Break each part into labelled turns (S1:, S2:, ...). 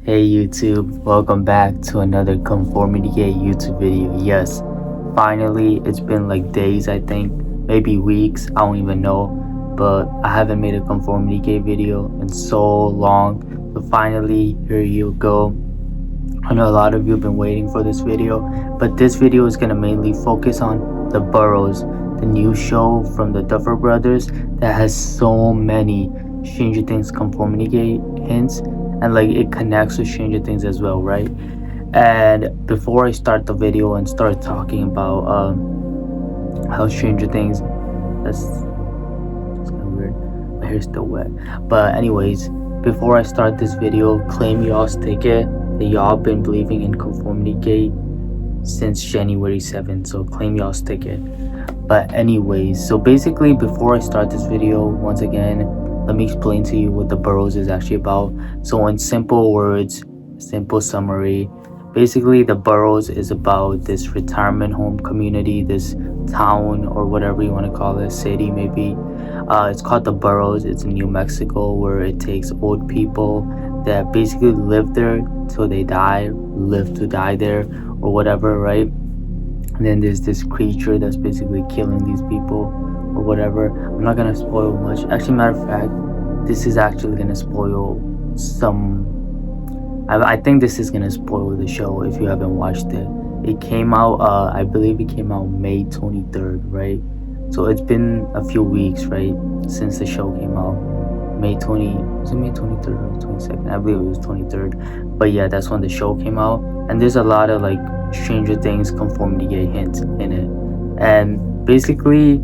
S1: Hey YouTube, welcome back to another Conformity Gate YouTube video. Yes, finally, it's been like days, I think, maybe weeks, I don't even know, but I haven't made a Conformity Gate video in so long. So finally, here you go. I know a lot of you have been waiting for this video, but this video is going to mainly focus on the Boroughs, the new show from the Duffer Brothers that has so many Stranger Things Conformity Gate hints, and like it connects with Stranger Things as well, right? And before I start the video and start talking about how Stranger Things, that's kind of weird, my hair's still wet, but anyways, before I start this video, claim y'all's ticket that y'all been believing in Conformity Gate since January 7th, so claim y'all's ticket. But anyways, so basically before I start this video, once again, let me explain to you what the Boroughs is actually about. So in simple words, simple summary, basically the Boroughs is about this retirement home community, this town or whatever you want to call it, city maybe. It's called the Boroughs. It's in New Mexico, where it takes old people that basically live there till they die, live to die there or whatever, right? And then there's this creature that's basically killing these people or whatever. I'm not gonna spoil much. Actually, matter of fact, this is actually gonna spoil some. I think this is gonna spoil the show if you haven't watched it. It came out, I believe it came out May 23rd, right? So it's been a few weeks, right, since the show came out. May 23rd or 22nd? I believe it was 23rd. But yeah, that's when the show came out. And there's a lot of like Stranger Things Conformity Gate hints in it. And basically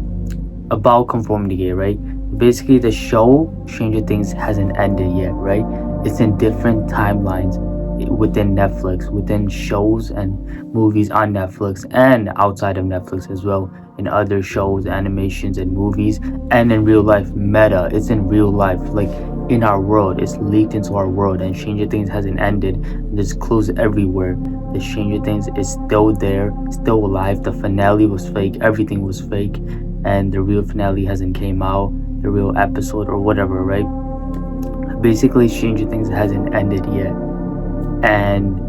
S1: about Conformity Gate, right? Basically the show Stranger Things hasn't ended yet, right? It's in different timelines within Netflix, within shows and movies on Netflix and outside of Netflix as well, in other shows, animations, and movies, and in real life. Meta, it's in real life, like in our world, it's leaked into our world, and Stranger Things hasn't ended. There's clues everywhere. The Stranger Things is still there, still alive. The finale was fake, everything was fake, and the real finale hasn't came out, the real episode or whatever, right? Basically, Stranger Things hasn't ended yet. And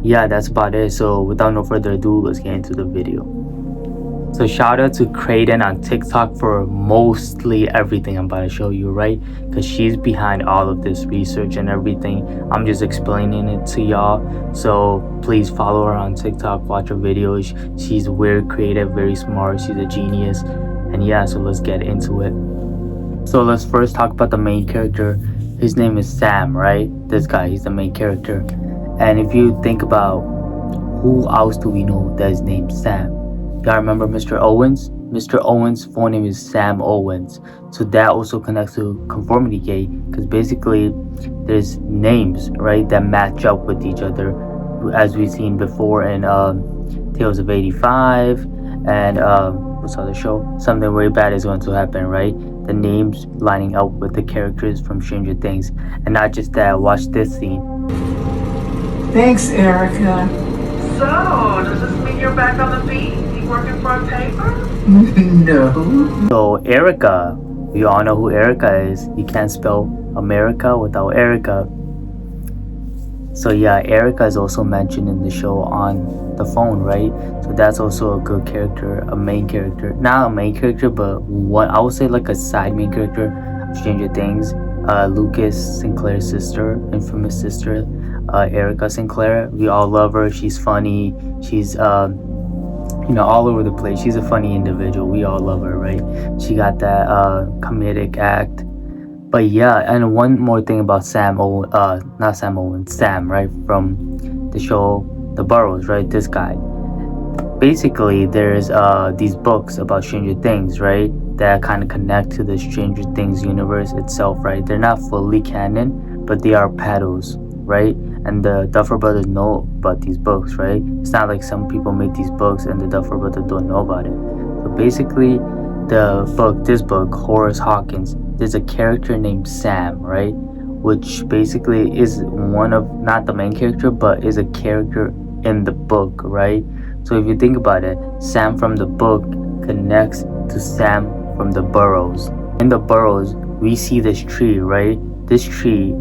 S1: yeah, that's about it. So without no further ado, let's get into the video. So shout out to Creighton on TikTok for mostly everything I'm about to show you, right? Because she's behind all of this research and everything. I'm just explaining it to y'all. So please follow her on TikTok, watch her videos. She's very creative, very smart. She's a genius. And yeah, so let's get into it. So let's first talk about the main character. His name is Sam, right? This guy, he's the main character. And if you think about who else do we know that is named Sam? Y'all remember Mr. Owens? Mr. Owens' full name is Sam Owens. So that also connects to Conformity Gate, because basically there's names, right, that match up with each other, as we've seen before in Tales of 85 and what's the other show? Something Very Bad Is Going to Happen, right? The names lining up with the characters from Stranger Things. And not just that, watch this scene.
S2: Thanks, Erica.
S3: So, does this mean you're back on the beat? You working for a paper?
S2: No.
S1: So Erica, we all know who Erica is. You can't spell America without Erica. So yeah, Erica is also mentioned in the show on the phone, right? So that's also a good character, a main character. Not a main character, but what I would say like a side main character of Stranger Things. Lucas Sinclair's sister, infamous sister, Erica Sinclair. We all love her. She's funny. She's all over the place. She's a funny individual. We all love her, right? She got that comedic act. But yeah, and one more thing about Sam, not Sam Owen, Sam, right, from the show The Boroughs, right, this guy. Basically, there's these books about Stranger Things, right, that kind of connect to the Stranger Things universe itself, right? They're not fully canon, but they are paddles, right? And the Duffer Brothers know about these books, right? It's not like some people make these books and the Duffer Brothers don't know about it. So basically, this book, Horace Hawkins, there's a character named Sam, right? Which basically is one of, not the main character, but is a character in the book, right? So if you think about it, Sam from the book connects to Sam from the Boroughs. In the Boroughs, we see this tree, right? This tree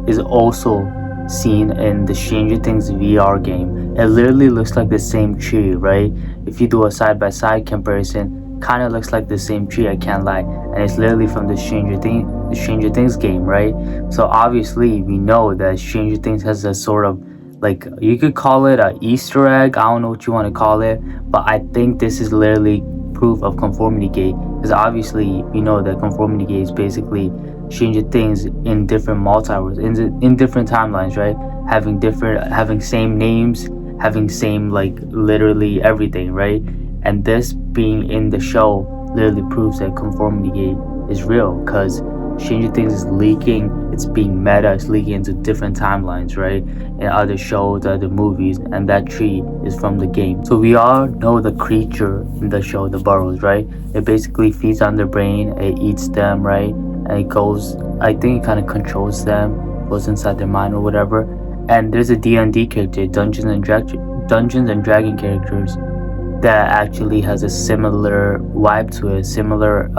S1: is also seen in the Stranger Things VR game. It literally looks like the same tree, right? If you do a side-by-side comparison, kind of looks like the same tree, I can't lie. And it's literally from the Stranger Things game, right? So obviously we know that Stranger Things has a sort of, like, you could call it a Easter egg, I don't know what you want to call it, but I think this is literally proof of Conformity Gate, because obviously we know that Conformity Gate is basically Stranger Things in different multiverses, in different timelines, right? Having same names, having same, like, literally everything, right? And this being in the show literally proves that Conformity Gate is real, because Stranger Things is leaking, it's being meta, it's leaking into different timelines, right? In other shows, other movies, and that tree is from the game. So we all know the creature in the show, the Boroughs, right? It basically feeds on their brain, it eats them, right? And it goes, I think it kind of controls them, goes inside their mind or whatever. And there's a D&D character, Dungeons and Dragon characters, that actually has a similar vibe to it, similar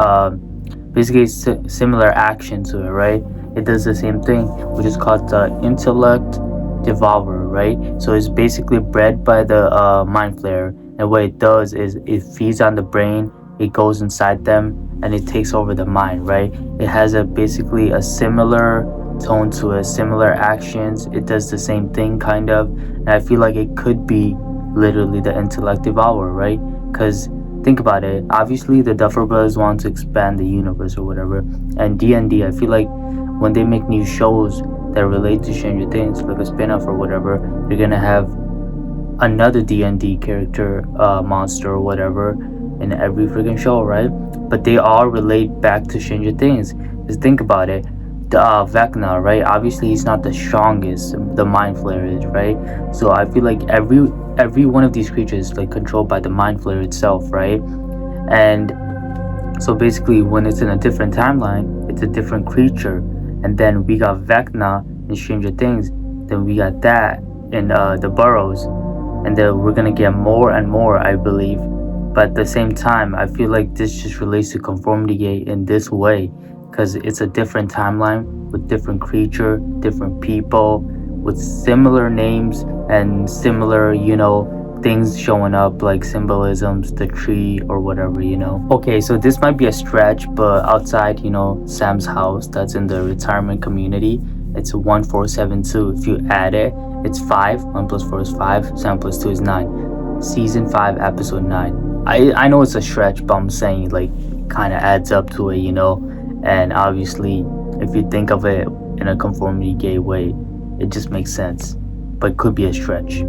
S1: basically similar action to it, right? It does the same thing, which is called the intellect devourer, right? So it's basically bred by the mind flayer, and what it does is it feeds on the brain, it goes inside them, and it takes over the mind, right? It has basically a similar tone to it, similar actions, it does the same thing kind of, and I feel like it could be literally the intellect devourer, right? Because think about it, obviously the Duffer Brothers want to expand the universe or whatever, and D&D, I feel like when they make new shows that relate to Stranger Things, like a spin-off or whatever, they're gonna have another D&D character, monster or whatever, in every freaking show, right? But they all relate back to Stranger Things. Just think about it, the Vecna, right? Obviously he's not the strongest, the mind flayer is, right? So I feel like every one of these creatures is like controlled by the mind flayer itself, right? And so basically when it's in a different timeline, it's a different creature. And then we got Vecna in Stranger Things, then we got that in the Boroughs, and then we're gonna get more and more, I believe. But at the same time, I feel like this just relates to Conformity Gate in this way, because it's a different timeline with different creature, different people, with similar names and similar, things showing up, like symbolisms, the tree or whatever, Okay, so this might be a stretch, but outside, Sam's house that's in the retirement community, it's 1472. If you add it, it's 5. 1 plus 4 is 5. 7 plus 2 is 9. Season 5, episode 9. I know it's a stretch, but I'm saying, like, kind of adds up to it, And obviously, if you think of it in a Conformity Gate way, it just makes sense, but it could be a stretch.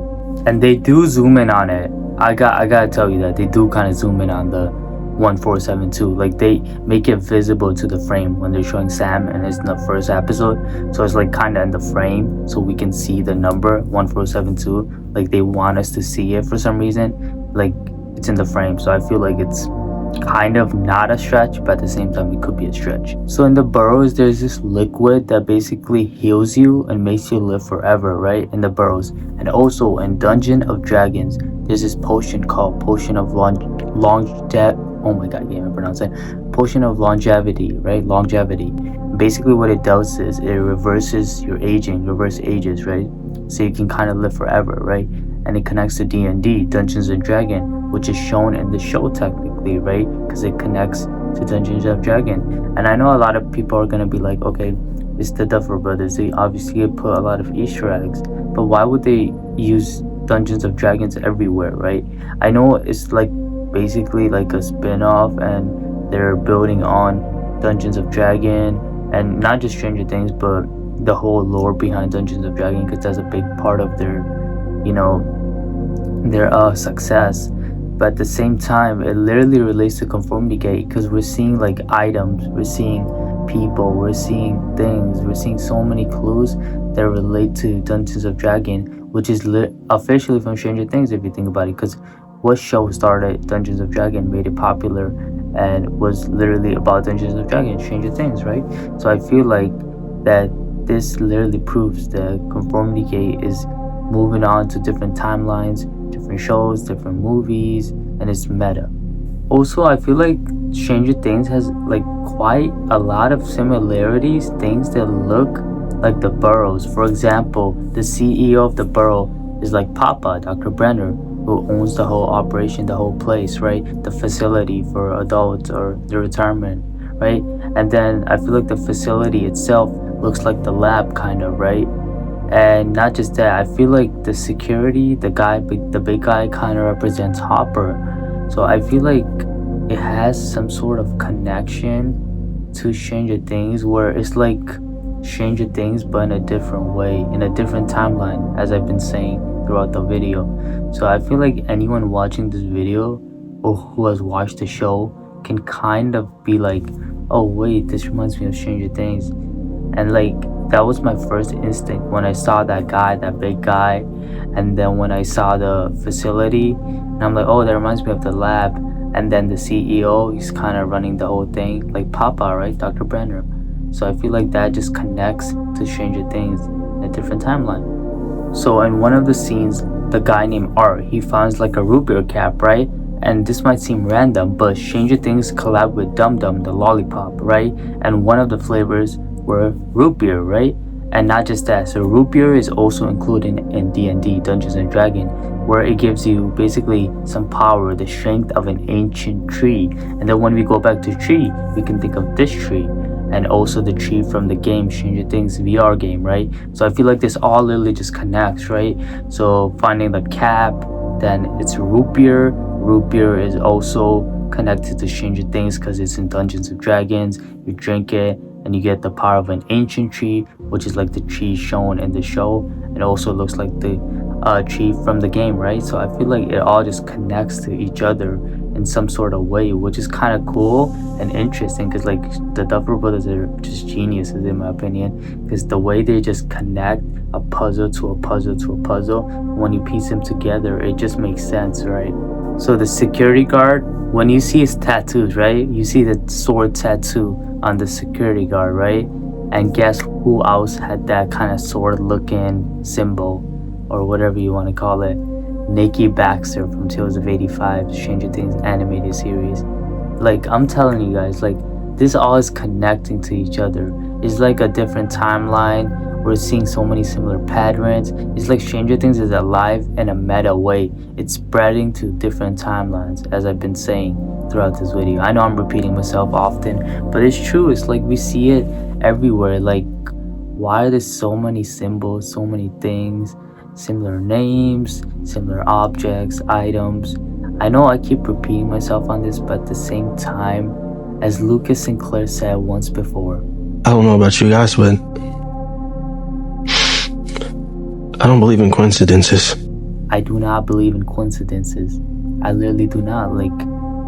S1: And they do zoom in on it. I gotta tell you that they do kind of zoom in on the 1472. Like, they make it visible to the frame when they're showing Sam, and it's in the first episode, so it's like kind of in the frame, so we can see the number 1472. Like, they want us to see it for some reason. Like, it's in the frame, so I feel like it's kind of not a stretch, but at the same time it could be a stretch. So in the Boroughs, there's this liquid that basically heals you and makes you live forever, right? In the Boroughs. And also in Dungeon of Dragons, there's this potion called Potion of Longevity. Oh my god, I can't even pronounce it. Potion of Longevity, right? Longevity. Basically what it does is it reverses your aging, reverse ages, right? So you can kind of live forever, right? And it connects to D&D, Dungeons and Dragons, which is shown in the show technically, right? Because it connects to Dungeons of Dragons. And I know a lot of people are gonna be like, okay, it's the Duffer Brothers, they obviously put a lot of Easter eggs, but why would they use Dungeons of Dragons everywhere, right? I know it's like basically like a spin-off, and they're building on Dungeons of Dragons, and not just Stranger Things, but the whole lore behind Dungeons of Dragons, because that's a big part of their success. But at the same time, it literally relates to Conformity Gate, because we're seeing like items, we're seeing people, we're seeing things, we're seeing so many clues that relate to Dungeons of Dragons, which is officially from Stranger Things if you think about it, because what show started Dungeons of Dragons, made it popular, and was literally about Dungeons of Dragons? Stranger Things, right? So I feel like that this literally proves that Conformity Gate is moving on to different timelines, different shows, different movies, and it's meta. Also, I feel like Stranger Things has like quite a lot of similarities, things that look like the Boroughs. For example, the CEO of the borough is like Papa, Dr. Brenner, who owns the whole operation, the whole place, right? The facility for adults or the retirement, right? And then I feel like the facility itself looks like the lab, kind of, right? And not just that, I feel like the security, the big guy, kind of represents Hopper. So I feel like it has some sort of connection to Stranger Things, where it's like Stranger Things but in a different way, in a different timeline, as I've been saying throughout the video. So I feel like anyone watching this video or who has watched the show can kind of be like, oh wait, this reminds me of Stranger Things. And like, that was my first instinct when I saw that guy, that big guy. And then when I saw the facility, and I'm like, oh, that reminds me of the lab. And then the CEO, he's kind of running the whole thing, like Papa, right? Dr. Brenner. So I feel like that just connects to Stranger Things in a different timeline. So in one of the scenes, the guy named Art, he finds like a root beer cap, right? And this might seem random, but Stranger Things collab with Dum Dum, the lollipop, right? And one of the flavors were root beer, right? And not just that, so root beer is also included in D&D, Dungeons and Dragons, where it gives you basically some power, the strength of an ancient tree. And then when we go back to tree, we can think of this tree, and also the tree from the game Stranger Things VR game, right? So I feel like this all literally just connects, right? So finding the cap, then it's root beer. Root beer is also connected to Stranger Things because it's in Dungeons and Dragons. You drink it and you get the power of an ancient tree, which is like the tree shown in the show. It also looks like the tree from the game, right? So I feel like it all just connects to each other in some sort of way, which is kind of cool and interesting, because like the Duffer Brothers are just geniuses in my opinion, because the way they just connect a puzzle to a puzzle to a puzzle, when you piece them together, it just makes sense, right? So the security guard, when you see his tattoos, right? You see the sword tattoo on the security guard, right? And guess who else had that kind of sword looking symbol, or whatever you want to call it? Nikki Baxter from Tales of 85, Stranger Things animated series. Like, I'm telling you guys, like, this all is connecting to each other. It's like a different timeline. We're seeing so many similar patterns. It's like Stranger Things is alive in a meta way. It's spreading to different timelines, as I've been saying throughout this video. I know I'm repeating myself often, but it's true. It's like we see it everywhere. Like, why are there so many symbols, so many things, similar names, similar objects, items? I know I keep repeating myself on this, but at the same time, as Lucas Sinclair said once before,
S4: I don't know about you guys, but I don't believe in coincidences.
S1: I do not believe in coincidences. I literally do not. Like,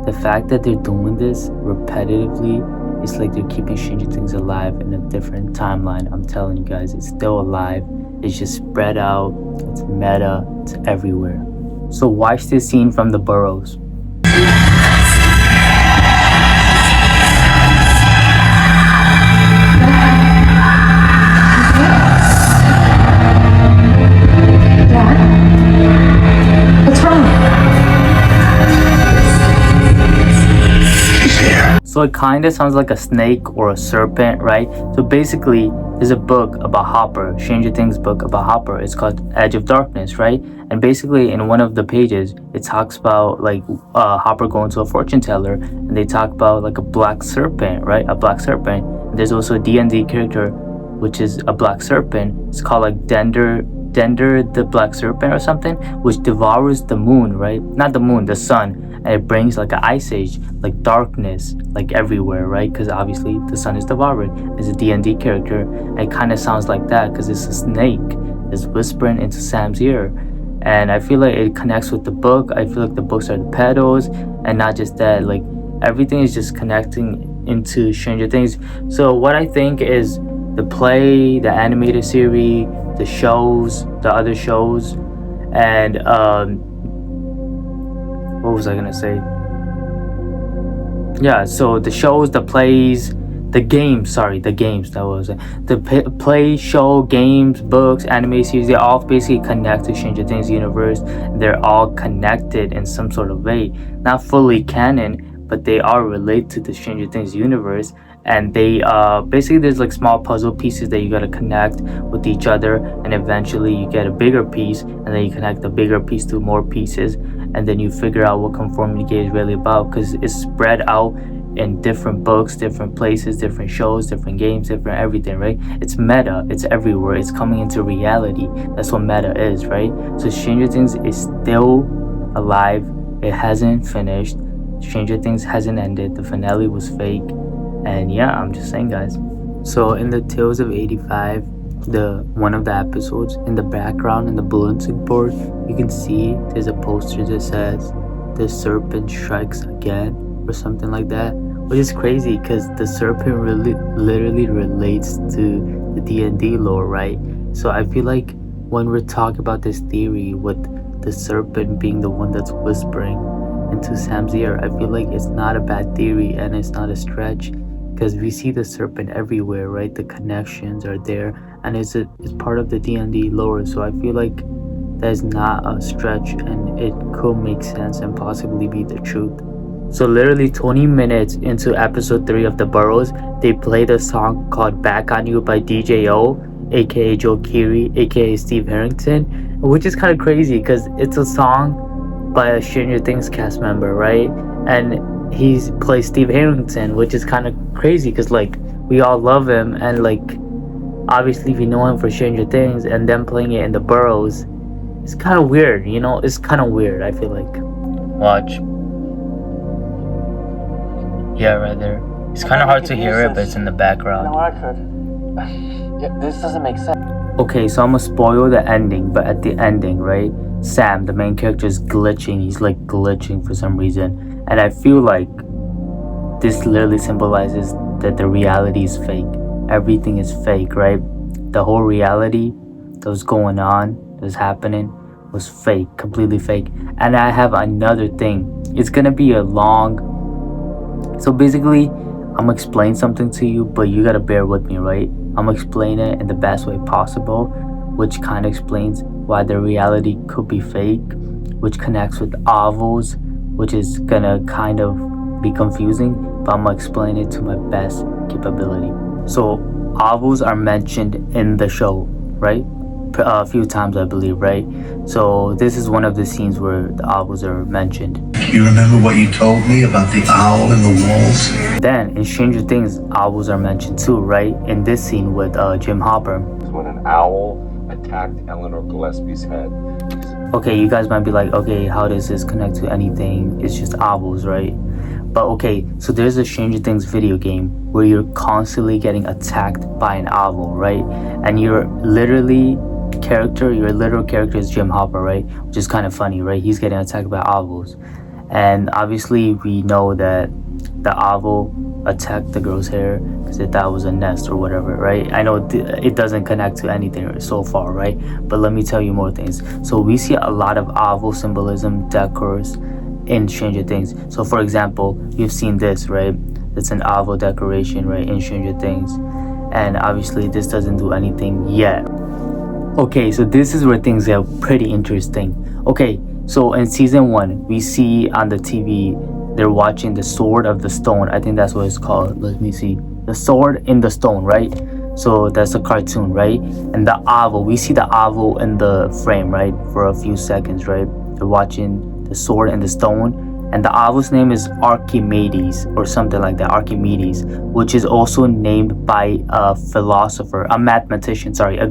S1: the fact that they're doing this repetitively, it's like they're keeping Stranger Things alive in a different timeline. I'm telling you guys, it's still alive. It's just spread out. It's meta. It's everywhere. So watch this scene from the Boroughs. So it kind of sounds like a snake or a serpent, right? So basically, there's a book about Hopper, Stranger Things book about Hopper. It's called Edge of Darkness, right? And basically, in one of the pages, it talks about like Hopper going to a fortune teller, and they talk about like a black serpent, right? A black serpent. And there's also a D&D character, which is a black serpent. It's called like Dender the Black Serpent or something, which devours the moon, right? Not the moon, the sun. And it brings like an ice age, like darkness, like everywhere, right? Because obviously the sun is devoured. It's a D&D character. And it kind of sounds like that because it's a snake that's whispering into Sam's ear. And I feel like it connects with the book. I feel like the books are the pedals. And not just that, like everything is just connecting into Stranger Things. So what I think is the play, the animated series, the shows, the other shows, and what was I gonna say? Yeah, so the shows, the plays, the games, that was it. The play, show, games, books, anime series, they all basically connect to Stranger Things universe. They're all connected in some sort of way. Not fully canon, but they are related to the Stranger Things universe. and they basically there's like small puzzle pieces that you got to connect with each other, and eventually you get a bigger piece, and then you connect the bigger piece to more pieces, and then you figure out what Conformity Gate is really about, because it's spread out in different books, different places, different shows, different games, different everything, right? It's meta, it's everywhere, it's coming into reality. That's what meta is, right? So Stranger Things is still alive, it hasn't finished. Stranger Things hasn't ended, the finale was fake, and yeah, I'm just saying, guys. So in the Tales of 85, the one of the episodes, in the background in the bulletin board, you can see there's a poster that says the serpent strikes again or something like that, which is crazy because the serpent really literally relates to the D&D lore, right? So I feel like when we're talking about this theory with the serpent being the one that's whispering into Sam's ear, I feel like it's not a bad theory and it's not a stretch, because we see the serpent everywhere, right? The connections are there, and it's part of the D&D lore. So I feel like that is not a stretch, and it could make sense and possibly be the truth. So literally 20 minutes into episode 3 of the Boroughs, they played a song called Back on You by DJO, aka Joe Keery, aka Steve Harrington, which is kind of crazy because it's a song by a Stranger Things cast member, right? And he plays Steve Harrington, which is kind of crazy because like we all love him, and like obviously we know him for Stranger Things, and them playing it in the Boroughs, it's kind of weird, you know? It's kind of weird, I feel like. Watch. Yeah, right there. It's kind of hard to hear it, but it's in the background.
S5: No, I could. Yeah, this doesn't make sense.
S1: Okay, so I'm gonna spoil the ending, but at the ending, right, Sam, the main character, is glitching. He's like glitching for some reason, and I feel like this literally symbolizes that the reality is fake. Everything is fake, right? The whole reality that was going on, that was happening, was fake, completely fake. And I have another thing. It's gonna be a long. So basically, I'm gonna explain something to you, but you gotta bear with me, right? I'm gonna explain it in the best way possible, which kind of explains why the reality could be fake, which connects with ovals, which is gonna kind of be confusing, but I'm gonna explain it to my best capability. So ovals are mentioned in the show, right? A few times, I believe, right? So this is one of the scenes where the owls are mentioned.
S6: You remember what you told me about the owl in the walls?
S1: Then in Stranger Things, owls are mentioned too, right? In this scene with Jim Hopper.
S7: When an owl attacked Eleanor Gillespie's head.
S1: Okay, you guys might be like, okay, how does this connect to anything? It's just owls, right? But okay, so there's a Stranger Things video game where you're constantly getting attacked by an owl, right? And your literal character is Jim Hopper, right? Which is kind of funny, right? He's getting attacked by owls. And obviously we know that the owl attacked the girl's hair because they thought it was a nest or whatever, right? I know it doesn't connect to anything so far, right? But let me tell you more things. So we see a lot of owl symbolism, decors in Stranger Things. So for example, you've seen this, right? It's an owl decoration, right, in Stranger Things. And obviously this doesn't do anything yet. Okay, so this is where things get pretty interesting. Okay, so in season 1, we see on the TV, they're watching the Sword of the Stone. I think that's what it's called. Let me see. The Sword in the Stone, right? So that's a cartoon, right? And the owl, we see the owl in the frame, right? For a few seconds, right? They're watching the Sword in the Stone. And the owl's name is Archimedes or something like that, Archimedes, which is also named by a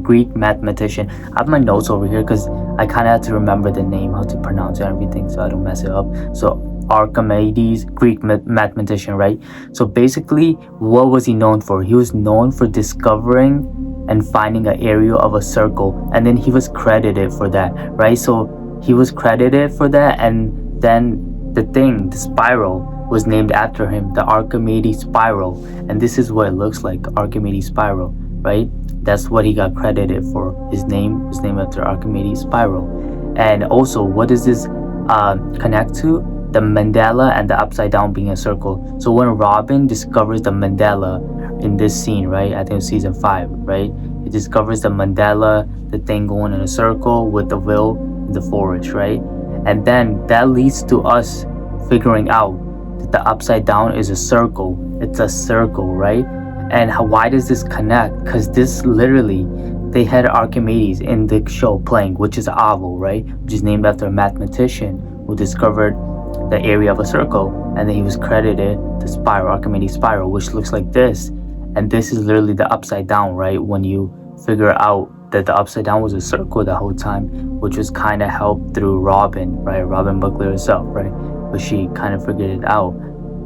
S1: Greek mathematician. I have my notes over here because I kind of had to remember the name, how to pronounce it and everything, so I don't mess it up. So Archimedes, Greek mathematician, right? So basically, what was he known for? He was known for discovering and finding an area of a circle, and then he was credited for that, right? So he was credited for that, and then the spiral was named after him, the Archimedes spiral, and this is what it looks like, Archimedes spiral, right? That's what he got credited for. His name was named after Archimedes spiral. And also, what does this connect to? The mandala and the upside down being a circle. So when Robin discovers the mandala in this scene, right, I think it was season 5, right, he discovers the mandala, the thing going in a circle with the wheel in the forest, right? And then that leads to us figuring out the the upside down is a circle. It's a circle, right? And why does this connect? Because this literally, they had Archimedes in the show playing, which is oval, right? Which is named after a mathematician who discovered the area of a circle, and then he was credited the spiral, Archimedes spiral, which looks like this. And this is literally the upside down, right? When you figure out that the upside down was a circle the whole time, which was kind of helped through Robin, right? Robin Buckler herself, right? But she kind of figured it out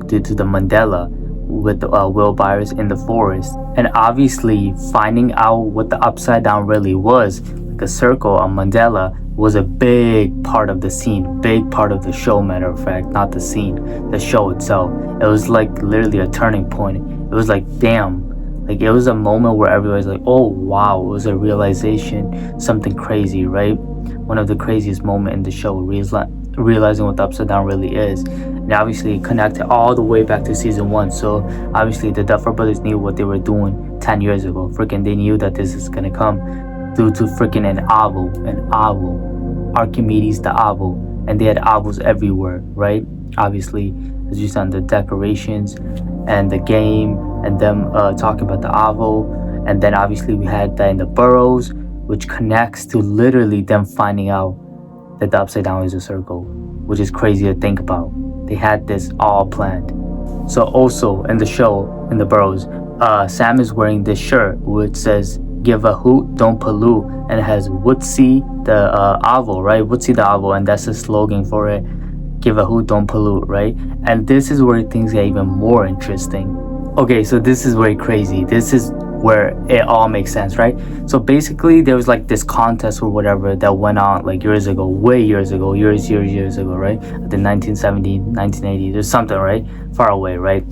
S1: due to the Mandela with Will Byers in the forest. And obviously finding out what the upside down really was, like a circle, a Mandela, was a big part of the scene, big part of the show, matter of fact, not the scene, the show itself. It was like literally a turning point. It was like, damn, like it was a moment where everybody's like, oh wow, it was a realization, something crazy, right? One of the craziest moments in the show, realizing what the upside down really is. And obviously it connected all the way back to season 1. So obviously the Duffer Brothers knew what they were doing 10 years ago. Freaking they knew that this is gonna come due to freaking an oval, Archimedes the oval, and they had ovals everywhere, right? Obviously, as you saw in the decorations and the game, and them talking about the oval. And then obviously we had that in the Boroughs, which connects to literally them finding out that the upside down is a circle, which is crazy to think about. They had this all planned. So also in the show, in the Boroughs, Sam is wearing this shirt which says, "Give a hoot, don't pollute," and it has Woodsy the oval, right? Woodsy the oval, and that's the slogan for it. Give a hoot, don't pollute, right? And this is where things get even more interesting. Okay, so this is very crazy. This is where it all makes sense, right? So basically there was like this contest or whatever that went on like years ago, years ago, right? The 1970s, 1980s or something, right? Far away, right?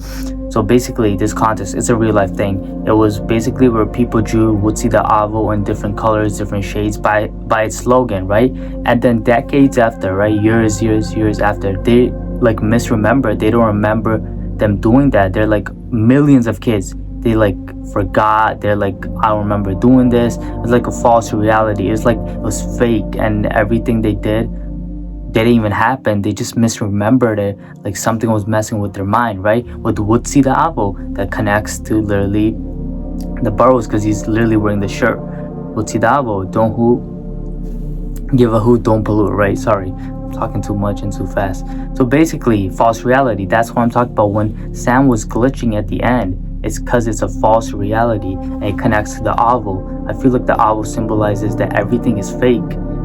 S1: So basically this contest, it's a real life thing. It was basically where people drew Woodsy the oval in different colors, different shades by its slogan, right? And then decades after, right? Years after, they like misremember. They don't remember them doing that. They're like millions of kids, they like forgot. They're like, I don't remember doing this. It's like a false reality. It's like it was fake, and everything they did didn't even happen. They just misremembered it, like something was messing with their mind, right? With Woodsy the oval, that connects to literally the Boroughs, because he's literally wearing the shirt. Woodsy the oval, don't hoot, give a hoot, don't pollute, right? Sorry, I'm talking too much and too fast. So basically, false reality, that's what I'm talking about. When Sam was glitching at the end, it's because it's a false reality, and it connects to the oval. I feel like the oval symbolizes that everything is fake,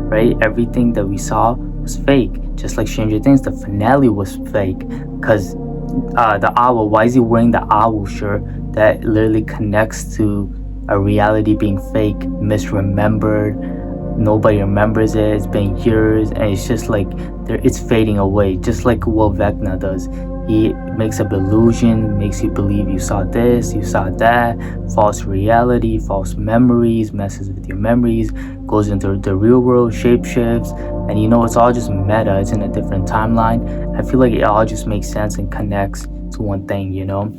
S1: right? Everything that we saw was fake. Just like Stranger Things, the finale was fake, because the owl, why is he wearing the owl shirt that literally connects to a reality being fake, misremembered? Nobody remembers it. It's been years, and it's just like it's fading away, just like what Vecna does. He makes up illusion, makes you believe you saw this, you saw that, false reality, false memories, messes with your memories, goes into the real world, shapeshifts, and you know, it's all just meta. It's in a different timeline. I feel like it all just makes sense and connects to one thing, you know?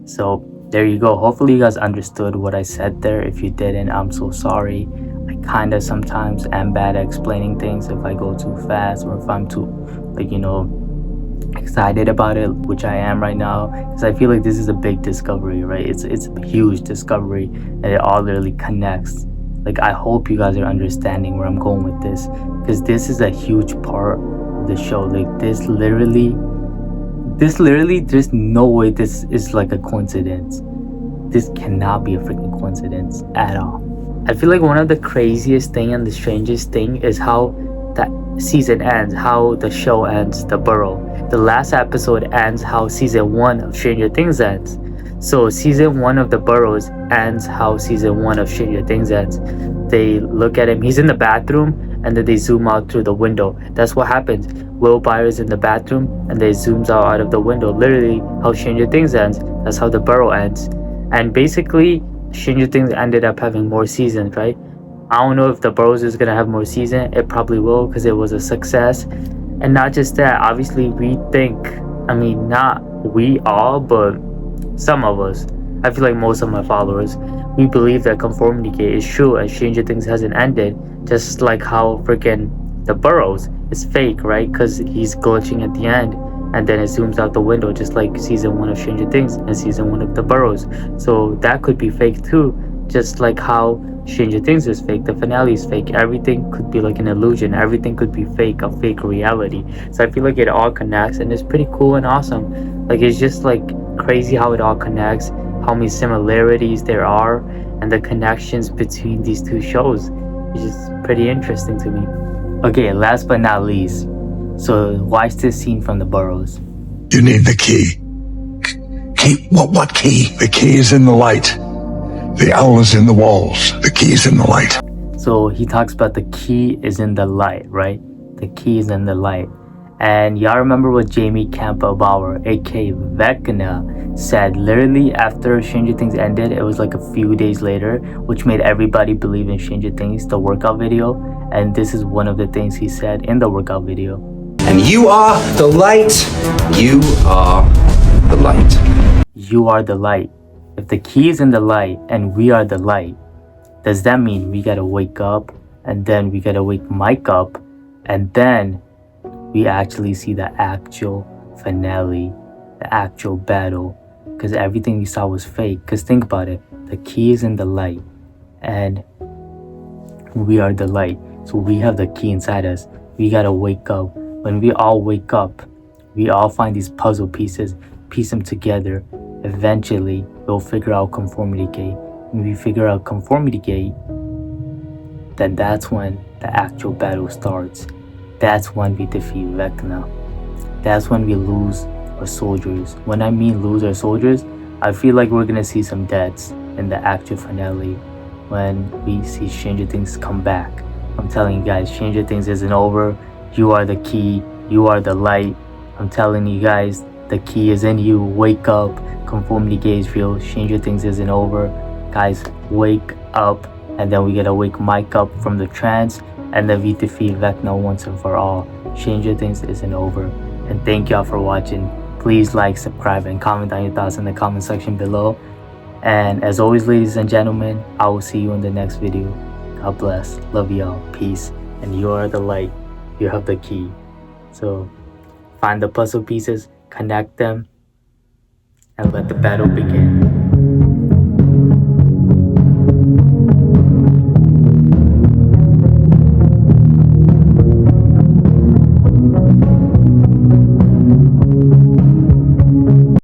S1: So there you go. Hopefully you guys understood what I said there. If you didn't, I'm so sorry. I kind of sometimes am bad at explaining things if I go too fast, or if I'm too, like, you know, excited about it, which I am right now, because I feel like this is a big discovery, right? It's a huge discovery, and it all literally connects. Like, I hope you guys are understanding where I'm going with this, because this is a huge part of the show. Like, this literally, there's no way this is like a coincidence. This cannot be a freaking coincidence at all. I feel like one of the craziest thing and the strangest thing is how that season ends, how the show ends, the Borough. The last episode ends how season 1 of Stranger Things ends. So season 1 of the Boroughs ends how season 1 of Stranger Things ends. They look at him, he's in the bathroom, and then they zoom out through the window. That's what happens. Will Byers in the bathroom, and they zooms out of the window. Literally how Stranger Things ends, that's how the Borough ends. And basically Stranger Things ended up having more seasons, right? I don't know if the Boroughs is gonna have more season. It probably will, because it was a success. And not just that, obviously we think, I mean, not we all, but some of us, I feel like most of my followers, we believe that Conformity Gate is true and Stranger Things hasn't ended. Just like how freaking the Boroughs is fake, right? Because he's glitching at the end. and then it zooms out the window, just like season 1 of Stranger Things and season 1 of the Boroughs. So that could be fake too, just like how Stranger Things is fake, the finale is fake. Everything could be like an illusion, everything could be fake, a fake reality. So I feel like it all connects, and it's pretty cool and awesome. Like, it's just like crazy how it all connects, how many similarities there are, and the connections between these two shows. It's just pretty interesting to me. Okay, last but not least, so watch this scene from the Boroughs.
S6: You need the key. Key? What key? The key is in the light. The owl is in the walls. The key is in the light.
S1: So he talks about the key is in the light, right? The key is in the light. And y'all remember what Jamie Campbell-Bauer, aka Vecna, said literally after Stranger Things ended? It was like a few days later, which made everybody believe in Stranger Things, the workout video. And this is one of the things he said in the workout video.
S8: And you are the light. You are the light.
S1: You are the light. If the key is in the light and we are the light, does that mean we gotta wake up, and then we gotta wake Mike up, and then we actually see the actual finale, the actual battle? Because everything we saw was fake. Because think about it, the key is in the light and we are the light. So we have the key inside us. We gotta wake up. When we all wake up, we all find these puzzle pieces, piece them together. Eventually, we'll figure out Conformity Gate. When we figure out Conformity Gate, then that's when the actual battle starts. That's when we defeat Vecna. That's when we lose our soldiers. When I mean lose our soldiers, I feel like we're gonna see some deaths in the actual finale when we see Stranger Things come back. I'm telling you guys, Stranger Things isn't over. You are the key. You are the light. I'm telling you guys, the key is in you. Wake up. Conformity Gate is real. Stranger Things isn't over. Guys, wake up. And then we gotta wake Mike up from the trance, and then we defeat Vecna once and for all. Stranger Things isn't over. And thank y'all for watching. Please like, subscribe, and comment down your thoughts in the comment section below. And as always, ladies and gentlemen, I will see you in the next video. God bless. Love y'all. Peace. And you are the light. You have the key. So find the puzzle pieces, connect them, and let the battle begin.